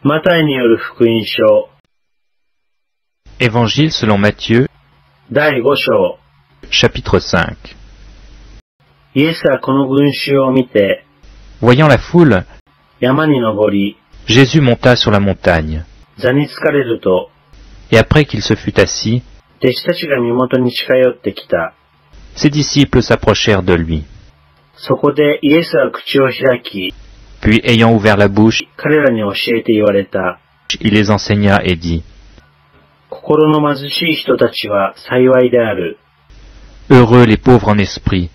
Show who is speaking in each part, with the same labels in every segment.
Speaker 1: マタイによる福音書
Speaker 2: Évangile selon Matthieu,
Speaker 1: 第5章
Speaker 2: chapitre 5.
Speaker 1: イエスはこの群衆を見て
Speaker 2: Voyant la foule,
Speaker 1: 山に登り
Speaker 2: Jésus monta sur la montagne,
Speaker 1: 座に疲れると
Speaker 2: et après qu'il se fut assis,
Speaker 1: 弟子たちが身元に近寄ってきた。
Speaker 2: ses disciples s'approchèrent de lui.
Speaker 1: そこでイエスは口を開き
Speaker 2: Puis ayant ouvert la bouche,
Speaker 1: 彼らに教えて言われた。
Speaker 2: il les enseigna et dit,
Speaker 1: 心の貧しい人たちは幸いである。
Speaker 2: Heureux les pauvres en esprit,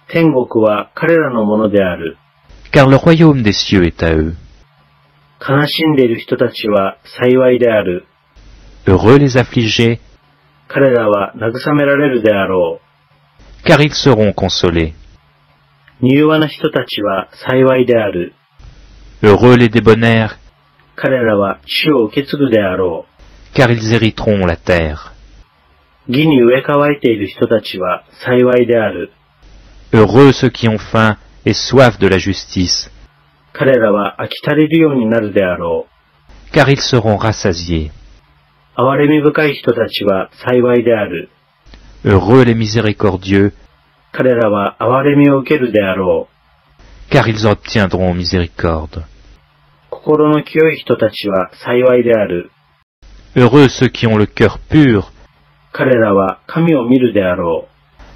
Speaker 1: 天国は彼らのものである。
Speaker 2: car le royaume des cieux est à eux.
Speaker 1: 悲しんでいる人たちは幸いである。
Speaker 2: Heureux les affligés,
Speaker 1: 彼らは慰められるであろ
Speaker 2: car ils seront consolés.
Speaker 1: う。柔和な人たちは幸いである。
Speaker 2: Heureux les débonnaires,
Speaker 1: 彼らは地を受け継ぐであろ
Speaker 2: car ils hériteront la terre.
Speaker 1: う。義に植え替えている人たちは幸いである。
Speaker 2: Heureux ceux qui ont faim et soif de la justice,
Speaker 1: 彼らは飽き足りるようになるであろ
Speaker 2: car ils seront rassasiés.
Speaker 1: う。憐れみ深い人たちは幸いである。
Speaker 2: Heureux les miséricordieux,
Speaker 1: 彼らは憐れみを受けるであろう。
Speaker 2: car ils obtiendront miséricorde.
Speaker 1: 心の清い人たちは幸いである。
Speaker 2: Heureux ceux qui ont le cœur pur,
Speaker 1: 彼らは神を見るであろ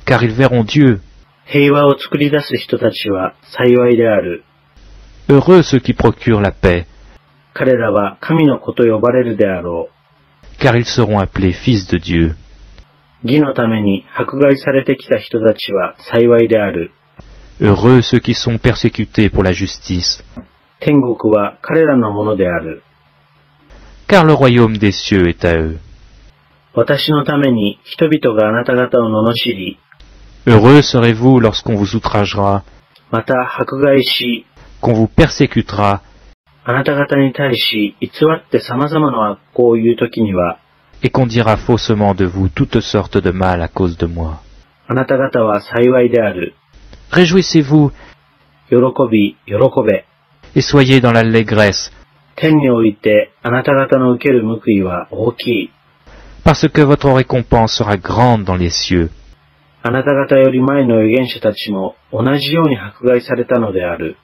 Speaker 1: う。
Speaker 2: car ils verront Dieu.
Speaker 1: 平和を作り出す人たちは幸いである。
Speaker 2: Heureux ceux qui procurent la paix,
Speaker 1: 彼らは神の子と呼ばれるであろ
Speaker 2: car ils seront appelés fils de Dieu.
Speaker 1: う。義のために迫害されてきた人たちは幸いである。
Speaker 2: Heureux ceux qui sont persécutés pour la justice,
Speaker 1: 天国は彼らのものである。
Speaker 2: car le royaume des cieux est à eux.
Speaker 1: 私のために人々があなた方を罵り、
Speaker 2: Heureux serez-vous lorsqu'on vous outragera,
Speaker 1: また迫害し、
Speaker 2: qu'on vous persécutera,
Speaker 1: あなた方に対し偽って様々な悪行を言うときには、
Speaker 2: et qu'on dira faussement de vous toutes sortes de mal à cause de moi.
Speaker 1: あなた方は幸いである。
Speaker 2: Réjouissez-vous
Speaker 1: 喜び、喜べ。
Speaker 2: et soyez dans l'allégresse,
Speaker 1: 天においてあなた方の受ける報いは大きい。
Speaker 2: parce que votre récompense sera grande dans les cieux.
Speaker 1: あなた方より前の預言者たちも同じように迫害されたのである。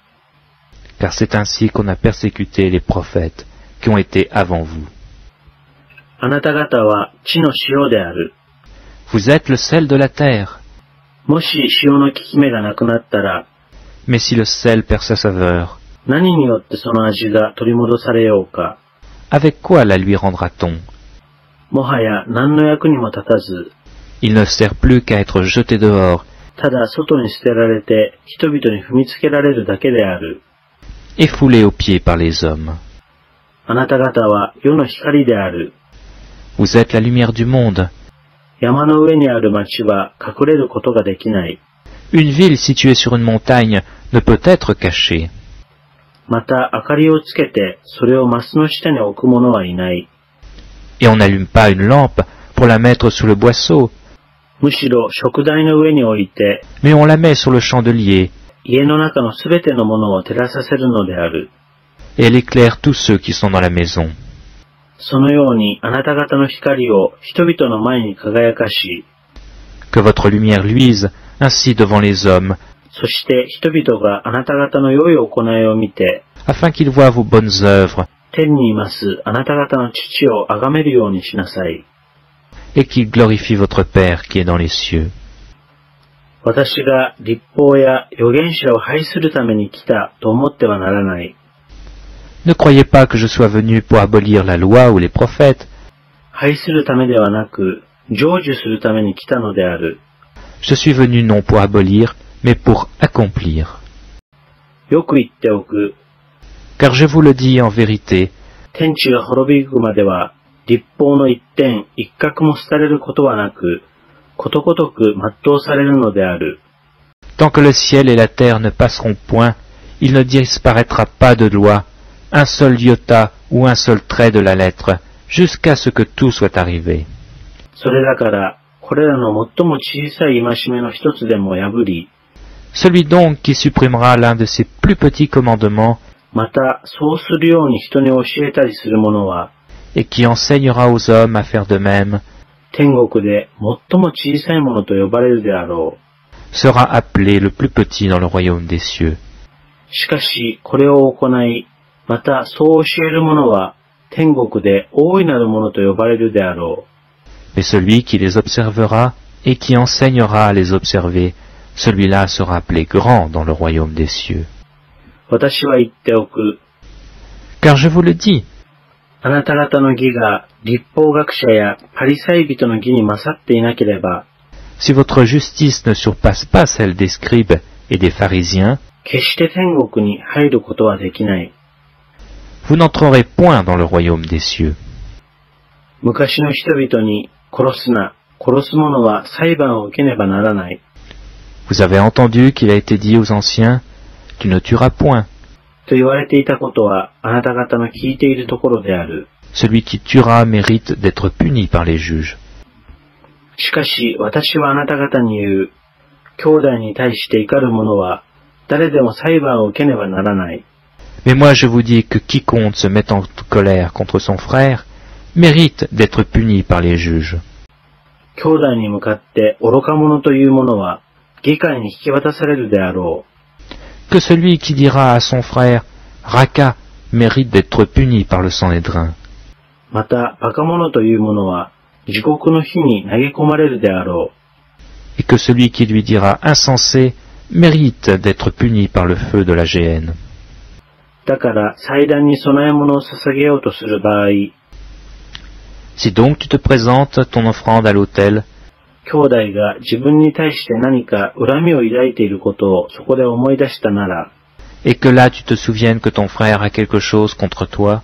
Speaker 2: Car c'est ainsi qu'on a persécuté les prophètes qui ont été avant vous.
Speaker 1: あなた方は地の塩である。
Speaker 2: Vous êtes le sel de la terre,
Speaker 1: もし塩の効き目がなくなったら、
Speaker 2: mais si le sel perd sa saveur,
Speaker 1: 何によってその味が取り戻されようか。
Speaker 2: avec quoi la lui rendra-t-on?
Speaker 1: もはや何の役にも立たず、
Speaker 2: Il ne sert plus qu'à être jeté dehors
Speaker 1: ただ外に捨てられて人々に踏みつけられるだけである。
Speaker 2: et foulé aux pieds par les hommes.
Speaker 1: あなた方は世の光である。
Speaker 2: Vous êtes la lumière du monde.
Speaker 1: 山の上にある町は隠れることができない。
Speaker 2: Une ville située sur une montagne ne peut être cachée.
Speaker 1: また明かりをつけてそれをマスの下に置く者はいない。
Speaker 2: Et on n'allume pas une lampe pour la mettre sous le boisseau,
Speaker 1: むしろ食台の上に置いて、
Speaker 2: mais on la met sur le chandelier,
Speaker 1: 家の中のすべてのものを照らさせるのである。
Speaker 2: et elle éclaire tous ceux qui sont dans la maison.
Speaker 1: そのようにあなた方の光を人々の前に輝かし、
Speaker 2: Que votre lumière luise ainsi devant les hommes,
Speaker 1: そして人々があなた方の良い行いを見て、
Speaker 2: afin qu'ils voient vos bonnes œuvres
Speaker 1: 天にいますあなた方の父を崇めるようにしなさい。
Speaker 2: et qu'ils glorifient votre Père qui est dans les cieux.
Speaker 1: 私が律法や預言者を廃するために来たと思ってはならない。
Speaker 2: Ne croyez pas que je sois venu pour abolir la loi ou les prophètes.
Speaker 1: 廃するためではなく、成就するために来たのである。
Speaker 2: Je suis venu non pour abolir, mais pour accomplir.
Speaker 1: よく言っておく。
Speaker 2: Car je vous le dis en vérité,
Speaker 1: 天地が滅びゆくまでは、律法の一点一角も廃れることはなく、ことごとく全うされるのである。
Speaker 2: tant que le ciel et la terre ne passeront point, il ne disparaîtra pas de loi, un seul iota ou un seul trait de la lettre, jusqu'à ce que tout soit arrivé.
Speaker 1: それだから、これらの最も小さい戒めの一つでも破り、
Speaker 2: Celui donc qui supprimera l'un de ces plus petits commandements
Speaker 1: また、そうするように人に教えたりする者は、
Speaker 2: et qui enseignera aux hommes à faire de même,
Speaker 1: 天国で最も小さいものと呼ばれるであろ
Speaker 2: sera appelé le plus petit dans le royaume des cieux.
Speaker 1: う。しかし、これを行い、またそう教える者は、天国で大いなるものと呼ばれるであろ
Speaker 2: Mais celui qui les observera et qui enseignera à les observer, celui-là sera appelé grand dans le royaume des cieux.
Speaker 1: う。私は言っておく。
Speaker 2: Car je vous le dis,
Speaker 1: あなた方の義が律法学者やパリサイ人の義に勝っていなければ、
Speaker 2: si votre justice ne surpasse pas celle des scribes et des pharisiens,
Speaker 1: 決して天国に入ることはできない。
Speaker 2: vous n'entrerez point dans le royaume des cieux.
Speaker 1: 昔の人々に殺すな、殺す者は裁判を受けねばならない。
Speaker 2: Vous avez entendu qu'il a été dit aux anciens, tu ne tueras point.
Speaker 1: と言われていたことはあなた方の聞いているところである。
Speaker 2: Celui qui tuera mérite d'être puni par les juges.
Speaker 1: しかし私はあなた方に言う。兄弟に対して怒る者は誰でも裁判を受けねばならない。
Speaker 2: Mais moi je vous dis que quiconque se met en colère contre son frère mérite d'être puni par les juges.
Speaker 1: 兄弟に向かって愚か者という者は議会に引き渡されるであろう。
Speaker 2: Que celui qui dira à son frère « Raka » mérite d'être puni par le Sanhédrin.
Speaker 1: また、バカ者という者は、地獄の火に投げ込まれるであろ
Speaker 2: Et que celui qui lui dira « Insensé » mérite d'être puni par le feu de la géhenne.
Speaker 1: う。だから、祭壇に供え物を捧げようとする場合、
Speaker 2: Si donc tu te présentes ton offrande à l'autel,
Speaker 1: 兄弟が自分に対して何か恨みを抱いていることをそこで思い出したなら、
Speaker 2: et que là tu te souviennes que ton frère a quelque chose contre toi,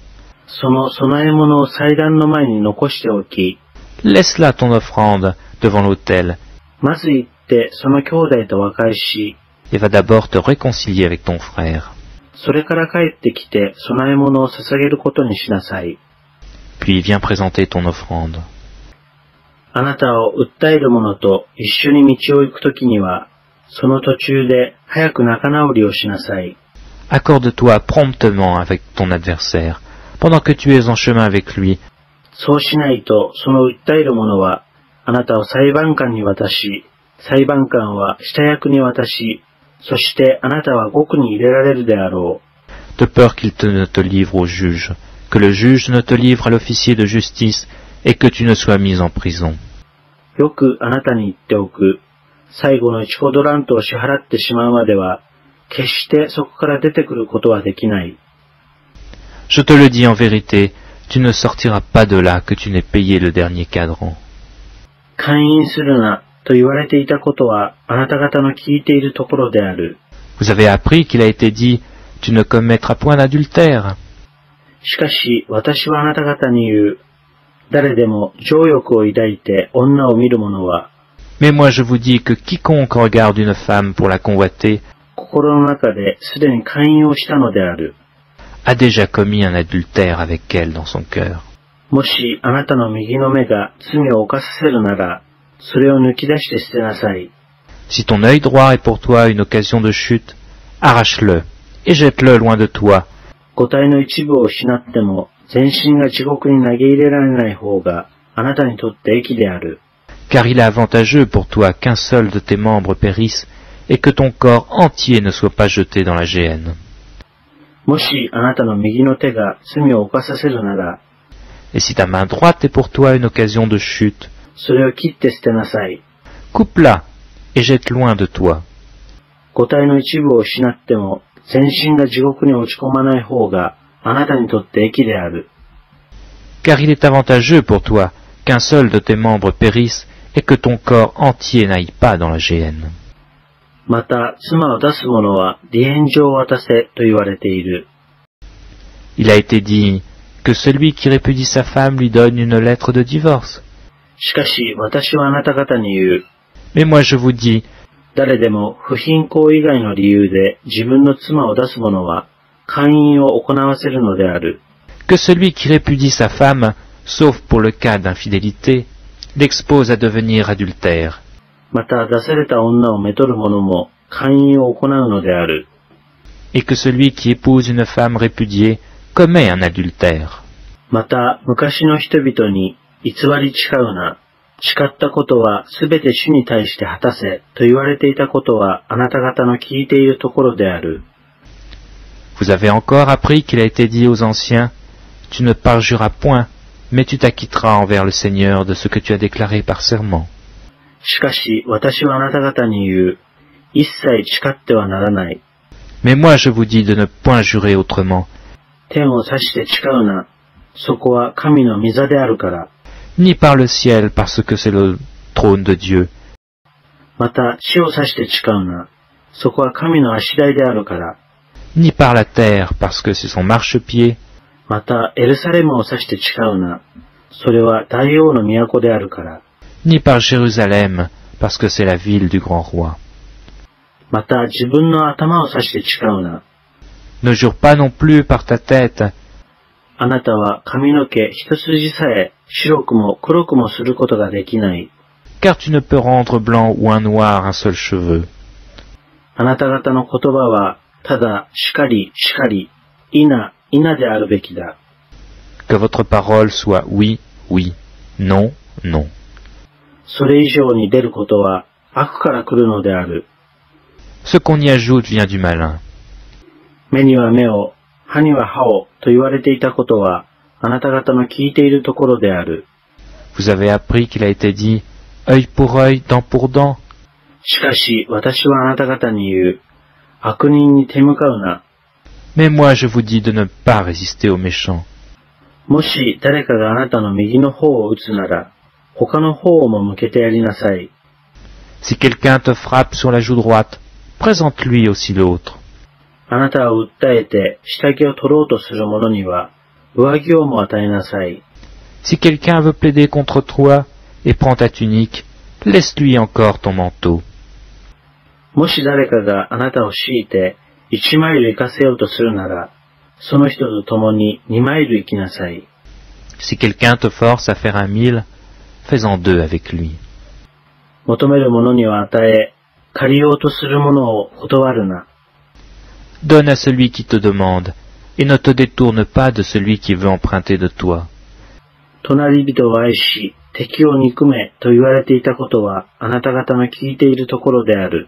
Speaker 1: その供え物を祭壇の前に残しておき、
Speaker 2: laisse là ton offrande devant l'autel,
Speaker 1: まず行ってその兄弟と和解し、
Speaker 2: et va d'abord te réconcilier avec ton frère.
Speaker 1: それから帰ってきて供え物を捧げることにしなさい。
Speaker 2: Puis viens présenter ton offrande.
Speaker 1: あなたを訴える者と一緒に道を行くときには、その途中で早く仲直りをしなさい。
Speaker 2: Accorde-toi promptement avec ton adversaire, pendant que tu es en chemin avec lui,
Speaker 1: そうしないと、その訴える者は、あなたを裁判官に渡し、裁判官は下役に渡し、そしてあなたは獄に入れられるであろう。
Speaker 2: de peur qu'il ne te livre au juge, que le juge ne te livre à l'officier de justice, et que tu ne sois mis en prison.
Speaker 1: よくあなたに言っておく。最後の1コドラントを支払ってしまうまでは、決してそこから出てくることはできない。
Speaker 2: Je te le dis en vérité, tu ne sortiras pas de là que tu n'aies payé le dernier cadran.
Speaker 1: 姦淫するなと言われていたことはあなた方の聞いているところである。
Speaker 2: Vous avez appris qu'il a été dit, tu ne commettras point d'adultère.
Speaker 1: しかし私はあなた方に言う。誰でも情欲を抱いて女を見る者は、
Speaker 2: Mais moi je vous dis que quiconque regarde une femme pour la convoiter
Speaker 1: 心の中ですでに姦淫をしたのである。
Speaker 2: a déjà commis un adultère avec elle dans son cœur.
Speaker 1: もしあなたの右の目が罪を犯させるなら、それを抜き出して捨てなさい。
Speaker 2: Si ton œil droit est pour toi une occasion de chute, arrache-le et jette-le loin de toi.
Speaker 1: 五体の一部を失っても、全身が地獄に投げ入れられない方が、あなたにとって益である。
Speaker 2: Car il est avantageux pour toi qu'un seul de tes membres périsse et que ton corps entier ne soit pas jeté dans la géhenne.
Speaker 1: もしあなたの右の手が罪を犯させるなら、
Speaker 2: Et si ta main droite est pour toi une occasion de chute,
Speaker 1: それを切って捨てなさい。
Speaker 2: coupe-la et jette loin de toi.
Speaker 1: 五体の一部を失っても、全身が地獄に落ち込まない方が、あなたにとって益である。
Speaker 2: Car il est avantageux pour toi qu'un seul de tes membres périsse et que ton corps entier n'aille pas dans la géhenne.
Speaker 1: また、妻を出す者は離縁状を渡せと言われている。
Speaker 2: Il a été dit que celui qui répudie sa femme lui donne une lettre de divorce.
Speaker 1: しかし、私はあなた方に言う。
Speaker 2: Mais moi je vous dis,
Speaker 1: 誰でも不貧困以外の理由で自分の妻を出す者は、姦淫を行わせるのである。
Speaker 2: que celui qui répudie sa femme, sauf pour le cas d'infidélité, l'expose à devenir adultère.
Speaker 1: また、出された女をめとる者も、姦淫を行うのである。
Speaker 2: et que celui qui épouse une femme répudiée commet un adultère.
Speaker 1: また、昔の人々に偽り誓うな。誓ったことはすべて主に対して果たせと言われていたことはあなた方の聞いているところである。
Speaker 2: Vous avez encore appris qu'il a été dit aux anciens, tu ne parjuras point, mais tu t'acquitteras envers le Seigneur de ce que tu as déclaré par serment.
Speaker 1: しかし私はあなた方に言う。一切誓ってはならない。
Speaker 2: Mais moi je vous dis de ne point jurer autrement,
Speaker 1: 天を指して誓うな。そこは神の御座であるから。
Speaker 2: ni par le ciel parce que c'est le trône de Dieu,
Speaker 1: また地を指して誓うな。そこは神の足台であるから。
Speaker 2: ni par la terre parce que c'est son marchepied,
Speaker 1: またエルサレムを指して誓うな。それは大王の都であるから。
Speaker 2: ni par Jérusalem parce que c'est la ville du grand roi.
Speaker 1: また自分の頭を指して誓うな。
Speaker 2: Ne jure pas non plus par ta tête,
Speaker 1: あなたは髪の毛一筋さえ白くも黒くもすることができない。
Speaker 2: car tu ne peux rendre blanc ou un noir un seul cheveu.
Speaker 1: あなた方の言葉はただしかりしかり、いなであるべきだ。
Speaker 2: Que votre parole soit oui, oui, non, non.
Speaker 1: それ以上に出ることは悪から来るのである。
Speaker 2: Ce qu'on y ajoute vient du malin.
Speaker 1: 目には目を、歯には歯をと言われていたことはあなた方の聞いているところである。
Speaker 2: Vous avez appris qu'il a été dit œil pour œil, dent pour dent.
Speaker 1: しかし私はあなた方に言う。悪人に手向かうな。
Speaker 2: Mais moi je vous dis de ne pas résister aux méchants.
Speaker 1: もし誰かがあなたの右の方を打つなら、他の方も向けてやりなさい。
Speaker 2: Si quelqu'un te frappe sur la joue droite, présente-lui aussi l'autre.
Speaker 1: あなたを訴えて下着を取ろうとする者には、上着をも与えなさい。
Speaker 2: Si quelqu'un veut plaider contre toi et prend ta tunique, laisse-lui encore ton manteau.
Speaker 1: もし誰かがあなたを強いて1マイル行かせようとするなら、その人と共に2マイル行きなさい。
Speaker 2: Si quelqu'un te force à faire 1 mille, fais-en 2 avec lui.
Speaker 1: 求める者には与え、借りようとする者を断るな。
Speaker 2: Donne à celui qui te demande, et ne te détourne pas de celui qui veut emprunter de toi.
Speaker 1: 隣人を愛し、敵を憎めと言われていたことはあなた方の聞いているところである。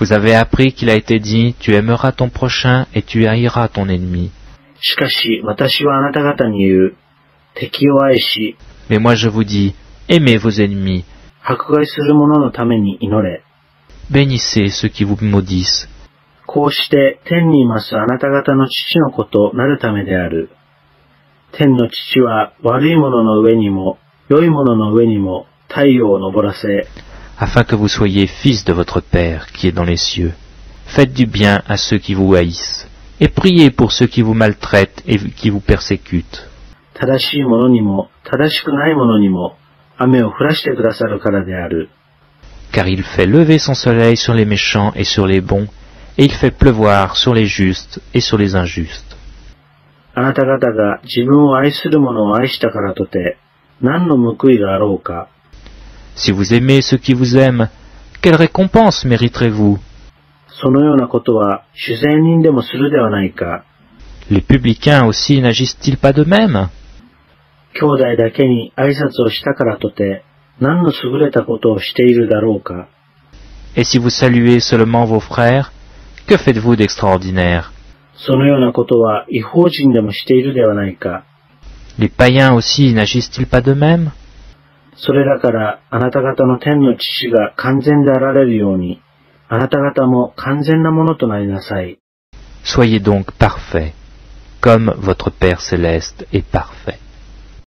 Speaker 2: Vous avez appris qu'il a été dit, tu aimeras ton prochain et tu haïras ton ennemi.
Speaker 1: しかし私はあなた方に言う。敵を愛し、
Speaker 2: Mais moi je vous dis, aimez vos ennemis,
Speaker 1: 迫害する者のために祈れ。
Speaker 2: bénissez ceux qui vous maudissent.
Speaker 1: こうして天にいますあなた方の父の子となるためである。天の父は悪い者の上にも良い者の上にも太陽を昇らせ、
Speaker 2: afin que vous soyez fils de votre Père qui est dans les cieux. Faites du bien à ceux qui vous haïssent, et priez pour ceux qui vous maltraitent et qui vous persécutent.
Speaker 1: 正しい者にも正しくない者にも雨を降らしてくださるからである。
Speaker 2: Car il fait lever son soleil sur les méchants et sur les bons, et il fait pleuvoir sur les justes et sur les injustes.
Speaker 1: あなた方が自分を愛する者を愛したからとて、何の報いがあろうか。
Speaker 2: Si vous aimez ceux qui vous aiment, quelle récompense mériterez-vous?
Speaker 1: そのようなことは主税人でもするではないか。
Speaker 2: Les publicains aussi n'agissent-ils pas de même?
Speaker 1: 兄弟だけに挨拶をしたからとて、何の優れたことをしているだろうか。
Speaker 2: Et si vous saluez seulement vos frères, que faites-vous d'extraordinaire?
Speaker 1: そのようなことは異邦人でもしているではないか。
Speaker 2: Les païens aussi n'agissent-ils pas de même?
Speaker 1: それらからあなた方の天の父が完全であられるように、あなた方も完全なものとなりなさい。
Speaker 2: Soyez donc parfaits, comme votre Père céleste est parfait.